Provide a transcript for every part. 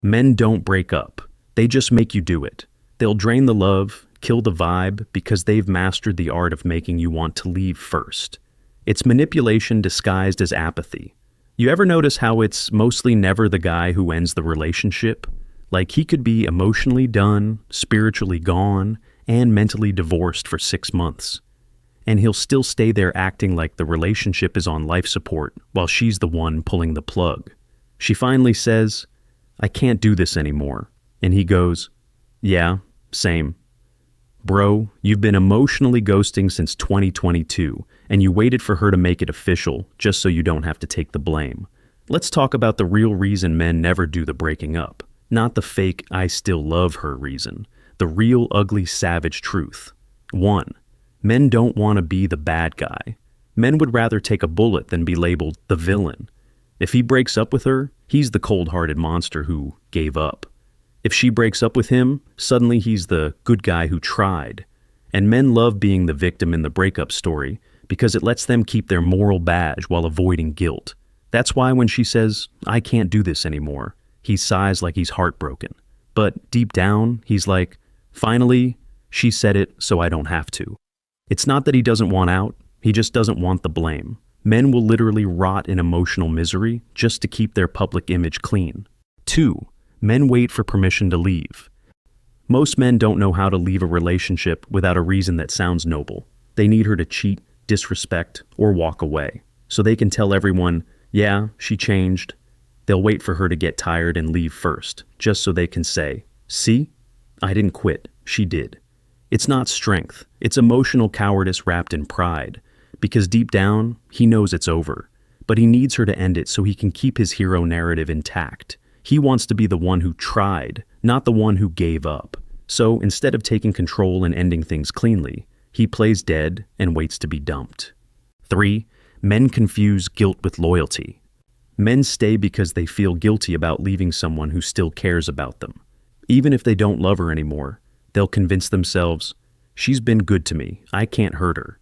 Men don't break up. They just make you do it. They'll drain the love, kill the vibe, because they've mastered the art of making you want to leave first. It's manipulation disguised as apathy. You ever notice how it's mostly never the guy who ends the relationship? Like he could be emotionally done, spiritually gone, and mentally divorced for 6 months. And he'll still stay there acting like the relationship is on life support while she's the one pulling the plug. She finally says, "I can't do this anymore." And he goes, "Yeah, same." Bro, you've been emotionally ghosting since 2022, and you waited for her to make it official just so you don't have to take the blame. Let's talk about the real reason men never do the breaking up. Not the fake "I still love her" reason. The real ugly savage truth. 1. Men don't want to be the bad guy. Men would rather take a bullet than be labeled the villain. If he breaks up with her, he's the cold-hearted monster who gave up. If she breaks up with him, suddenly he's the good guy who tried. And men love being the victim in the breakup story because it lets them keep their moral badge while avoiding guilt. That's why when she says, "I can't do this anymore," he sighs like he's heartbroken. But deep down, he's like, "Finally, she said it so I don't have to." It's not that he doesn't want out, he just doesn't want the blame. Men will literally rot in emotional misery just to keep their public image clean. 2. Men wait for permission to leave. Most men don't know how to leave a relationship without a reason that sounds noble. They need her to cheat, disrespect, or walk away. So they can tell everyone, "Yeah, she changed." They'll wait for her to get tired and leave first, just so they can say, "See? I didn't quit, she did." It's not strength, it's emotional cowardice wrapped in pride. Because deep down, he knows it's over. But he needs her to end it so he can keep his hero narrative intact. He wants to be the one who tried, not the one who gave up. So instead of taking control and ending things cleanly, he plays dead and waits to be dumped. 3. Men confuse guilt with loyalty. Men stay because they feel guilty about leaving someone who still cares about them. Even if they don't love her anymore, they'll convince themselves, "She's been good to me, I can't hurt her."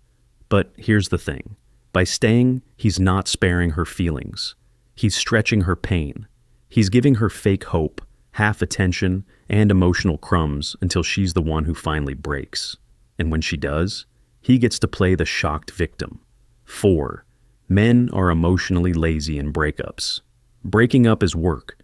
But here's the thing. By staying, he's not sparing her feelings. He's stretching her pain. He's giving her fake hope, half attention, and emotional crumbs until she's the one who finally breaks. And when she does, he gets to play the shocked victim. 4. Men are emotionally lazy in breakups. Breaking up is work.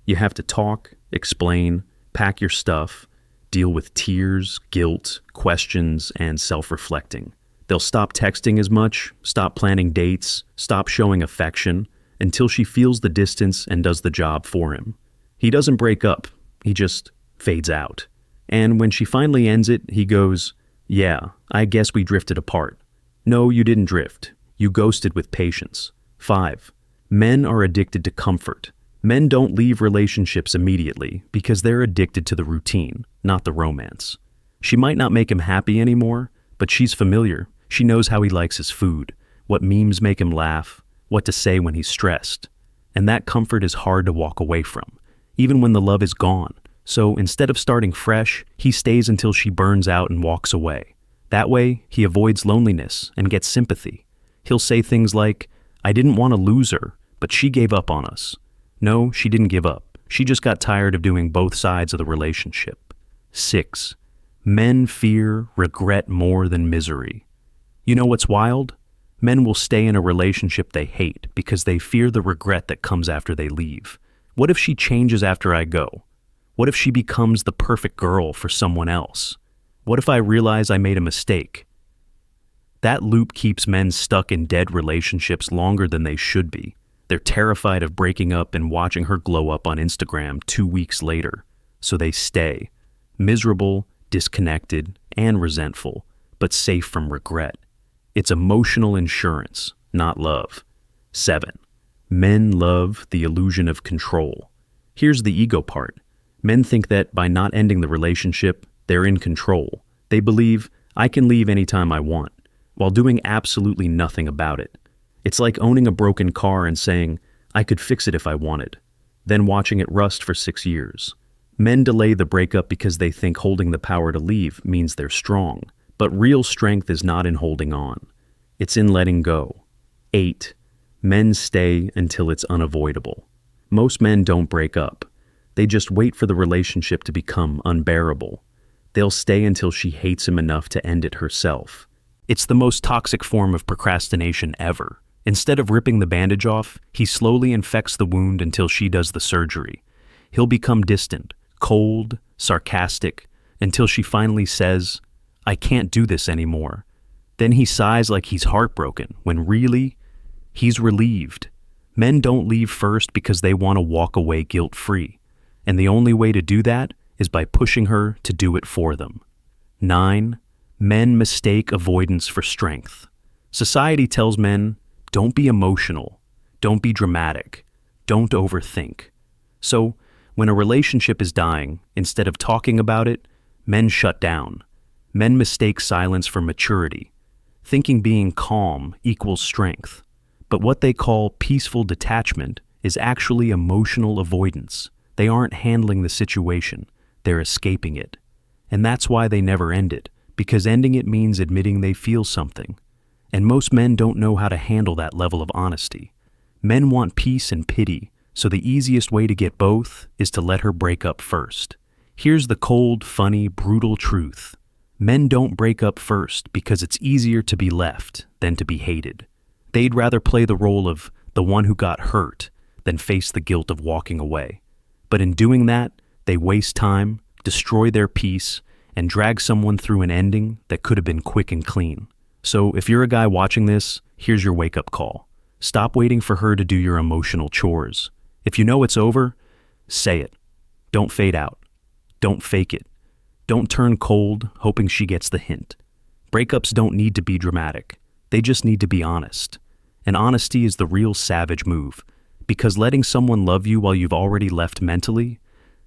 You have to talk, explain, pack your stuff, deal with tears, guilt, questions, and self-reflecting. They'll stop texting as much, stop planning dates, stop showing affection, until she feels the distance and does the job for him. He doesn't break up, he just fades out. And when she finally ends it, he goes, "Yeah, I guess we drifted apart." No, you didn't drift. You ghosted with patience. 5. Men are addicted to comfort. Men don't leave relationships immediately because they're addicted to the routine, not the romance. She might not make him happy anymore, but she's familiar. She knows how he likes his food, what memes make him laugh, what to say when he's stressed. And that comfort is hard to walk away from, even when the love is gone. So instead of starting fresh, he stays until she burns out and walks away. That way, he avoids loneliness and gets sympathy. He'll say things like, "I didn't want to lose her, but she gave up on us." No, she didn't give up. She just got tired of doing both sides of the relationship. 6. Men fear regret more than misery. You know what's wild? Men will stay in a relationship they hate because they fear the regret that comes after they leave. What if she changes after I go? What if she becomes the perfect girl for someone else? What if I realize I made a mistake? That loop keeps men stuck in dead relationships longer than they should be. They're terrified of breaking up and watching her glow up on Instagram 2 weeks later. So they stay, miserable, disconnected, and resentful, but safe from regret. It's emotional insurance, not love. 7. Men love the illusion of control. Here's the ego part. Men think that by not ending the relationship, they're in control. They believe, "I can leave anytime I want," while doing absolutely nothing about it. It's like owning a broken car and saying, "I could fix it if I wanted," then watching it rust for 6 years. Men delay the breakup because they think holding the power to leave means they're strong. But real strength is not in holding on. It's in letting go. 8. Men stay until it's unavoidable. Most men don't break up. They just wait for the relationship to become unbearable. They'll stay until she hates him enough to end it herself. It's the most toxic form of procrastination ever. Instead of ripping the bandage off, he slowly infects the wound until she does the surgery. He'll become distant, cold, sarcastic, until she finally says, "I can't do this anymore." Then he sighs like he's heartbroken, when really, he's relieved. Men don't leave first because they want to walk away guilt-free. And the only way to do that is by pushing her to do it for them. 9. Men mistake avoidance for strength. Society tells men, don't be emotional, don't be dramatic, don't overthink. So, when a relationship is dying, instead of talking about it, men shut down. Men mistake silence for maturity, thinking being calm equals strength. But what they call peaceful detachment is actually emotional avoidance. They aren't handling the situation, they're escaping it. And that's why they never end it, because ending it means admitting they feel something. And most men don't know how to handle that level of honesty. Men want peace and pity, so the easiest way to get both is to let her break up first. Here's the cold, funny, brutal truth. Men don't break up first because it's easier to be left than to be hated. They'd rather play the role of the one who got hurt than face the guilt of walking away. But in doing that, they waste time, destroy their peace, and drag someone through an ending that could have been quick and clean. So if you're a guy watching this, here's your wake-up call. Stop waiting for her to do your emotional chores. If you know it's over, say it. Don't fade out. Don't fake it. Don't turn cold, hoping she gets the hint. Breakups don't need to be dramatic. They just need to be honest. And honesty is the real savage move, because letting someone love you while you've already left mentally,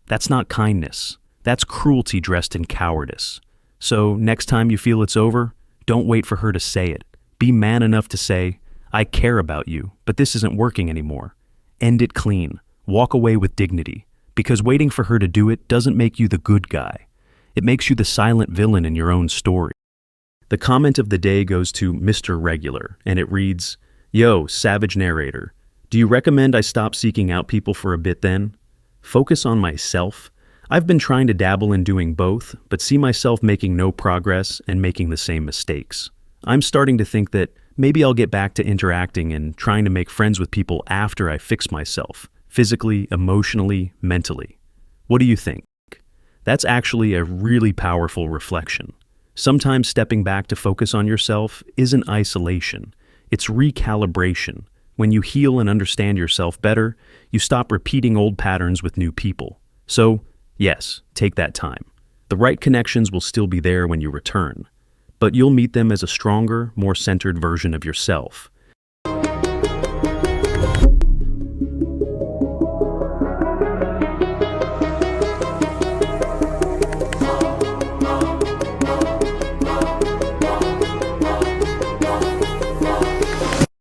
that's not kindness. That's cruelty dressed in cowardice. So next time you feel it's over, don't wait for her to say it. Be man enough to say, "I care about you, but this isn't working anymore." End it clean. Walk away with dignity, because waiting for her to do it doesn't make you the good guy. It makes you the silent villain in your own story. The comment of the day goes to Mr. Regular, and it reads, "Yo, savage narrator, do you recommend I stop seeking out people for a bit then? Focus on myself? I've been trying to dabble in doing both, but see myself making no progress and making the same mistakes. I'm starting to think that maybe I'll get back to interacting and trying to make friends with people after I fix myself, physically, emotionally, mentally. What do you think?" That's actually a really powerful reflection. Sometimes stepping back to focus on yourself isn't isolation, it's recalibration. When you heal and understand yourself better, you stop repeating old patterns with new people. So, yes, take that time. The right connections will still be there when you return, but you'll meet them as a stronger, more centered version of yourself.